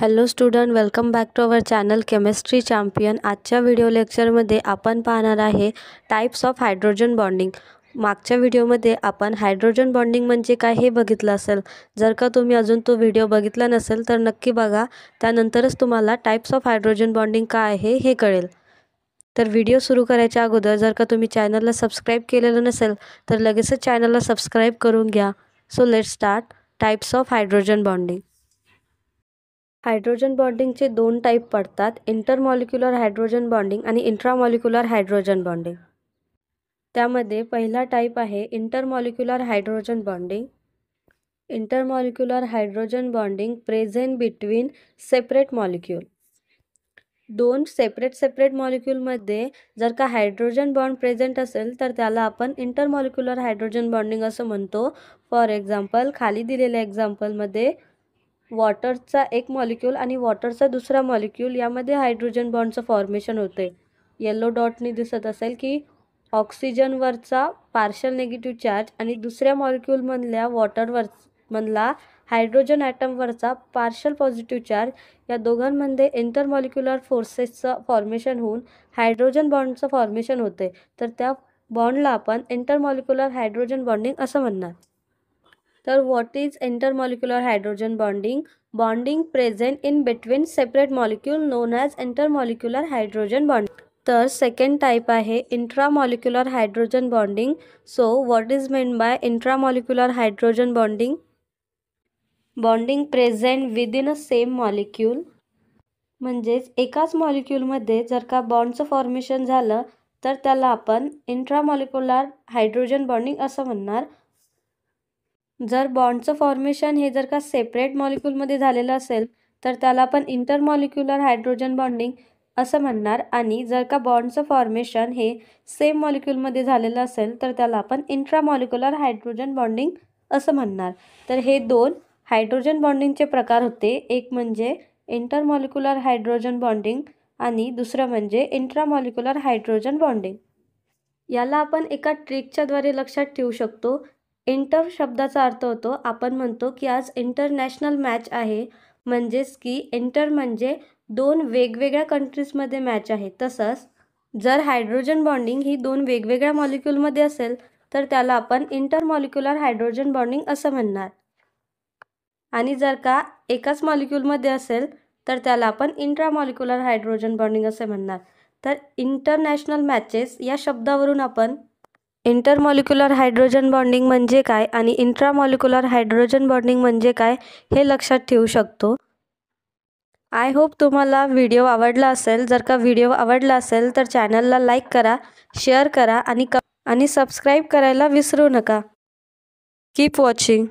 Hello student, welcome back to our channel chemistry champion. आजच्या video लेक्चरमध्ये आपण पाहणार आहे टाइप्स ऑफ हायड्रोजन बॉन्डिंग। मागच्या व्हिडिओमध्ये आपण हायड्रोजन बॉन्डिंग म्हणजे काय हे बघितलं असेल। जर का तुम्ही अजून तो व्हिडिओ बघितला नसेल तर नक्की बघा, त्यानंतरच तुम्हाला टाइप्स ऑफ हायड्रोजन बॉन्डिंग काय आहे हे कळेल। तर व्हिडिओ सुरू करायच्या अगोदर जर का तुम्ही चॅनलला सबस्क्राईब केलेलं नसेल तर लगेचच चॅनलला सबस्क्राईब करून घ्या। So let's start. Types of hydrogen bonding. Hydrogen बॉन्डिंगचे दोन टाईप पडतात, इंटरमॉलिक्युलर हायड्रोजन बॉन्डिंग आणि इंट्रामॉलिक्युलर हायड्रोजन बॉन्डिंग। त्यामध्ये पहिला टाईप आहे intermolecular hydrogen bonding. Intermolecular hydrogen bonding present between separate molecule. दोन सेपरेट मॉलिक्यूलमध्ये जर का हायड्रोजन बॉन्ड प्रेझेंट असेल तर त्याला आपण इंटरमॉलिक्युलर हायड्रोजन बॉन्डिंग असं म्हणतो। फॉर एक्झाम्पल, खाली दिलेल्या एक्झाम्पलमध्ये वॉटरचा एक मॉलिक्यूल आणि वॉटरचा दुसरा मॉलिक्यूल यामध्ये हायड्रोजन बॉन्डचं फॉर्मेशन होते। येलो डॉटनी दिसत असेल की ऑक्सिजनवरचा पार्शल निगेटिव्ह चार्ज आणि दुसऱ्या मॉलिक्यूलमधल्या वॉटरमधला हायड्रोजन ॲटमवरचा पार्शल पॉझिटिव्ह चार्ज, या दोघांमध्ये इंटरमॉलिक्युलर फोर्सेसचं फॉर्मेशन होऊन हायड्रोजन बॉन्डचं फॉर्मेशन होते। तर त्या बॉन्डला आपण इंटरमॉलिक्युलर हायड्रोजन बॉन्डिंग असं म्हणणार। तर what is intermolecular hydrogen bonding? Bonding present in between separate molecule known as intermolecular hydrogen bonding. तर सेकंड टाईप आहे intramolecular hydrogen bonding. So what is meant by intramolecular hydrogen bonding? Bonding present within a same molecule, म्हणजेच एकाच मॉलिक्यूलमध्ये जर का बॉन्डचं formation झालं तर त्याला आपण इंट्रामॉलिक्युलर हायड्रोजन बॉन्डिंग असं म्हणणार। जर बॉन्डचं फॉर्मेशन हे जर का सेपरेट मॉलिक्यूलमध्ये झालेलं असेल तर त्याला आपण इंटरमॉलिक्युलर हायड्रोजन बॉन्डिंग असं म्हणणार, आणि जर का बॉन्डचं फॉर्मेशन हे सेम मॉलिक्यूलमध्ये झालेलं असेल तर त्याला आपण इंट्रामॉलिक्युलर हायड्रोजन बॉन्डिंग असं म्हणणार। तर हे दोन हायड्रोजन बॉन्डिंगचे प्रकार होते, एक म्हणजे इंटरमॉलिक्युलर हायड्रोजन बॉन्डिंग आणि दुसरं म्हणजे इंट्रामॉलिक्युलर हायड्रोजन बॉन्डिंग। याला आपण एका ट्रिकच्याद्वारे लक्षात ठेवू शकतो। इंटर शब्दाचा अर्थ होतो, आपण म्हणतो की आज इंटरनॅशनल मॅच आहे, म्हणजेच की इंटर म्हणजे दोन वेगवेगळ्या कंट्रीजमध्ये मॅच आहे। तसंच जर हायड्रोजन बॉन्डिंग ही दोन वेगवेगळ्या मॉलिक्यूलमध्ये असेल तर त्याला आपण इंटरमॉलिक्युलर हायड्रोजन बॉन्डिंग असं म्हणणार, आणि जर का एकाच मॉलिक्यूलमध्ये असेल तर त्याला आपण इंट्रामॉलिक्युलर हायड्रोजन बॉन्डिंग असं म्हणणार। तर इंटरनॅशनल मॅचेस या शब्दावरून आपण इंटरमॉलिक्युलर हायड्रोजन बॉन्डिंग म्हणजे काय आणि इंट्रामॉलिक्युलर हायड्रोजन बॉन्डिंग म्हणजे काय हे लक्षात ठेवू शकतो। आय होप तुम्हाला व्हिडिओ आवडला असेल। जर का व्हिडिओ आवडला असेल तर चॅनलला लाईक करा, शेअर करा आणि सबस्क्राईब करायला विसरू नका। Keep watching.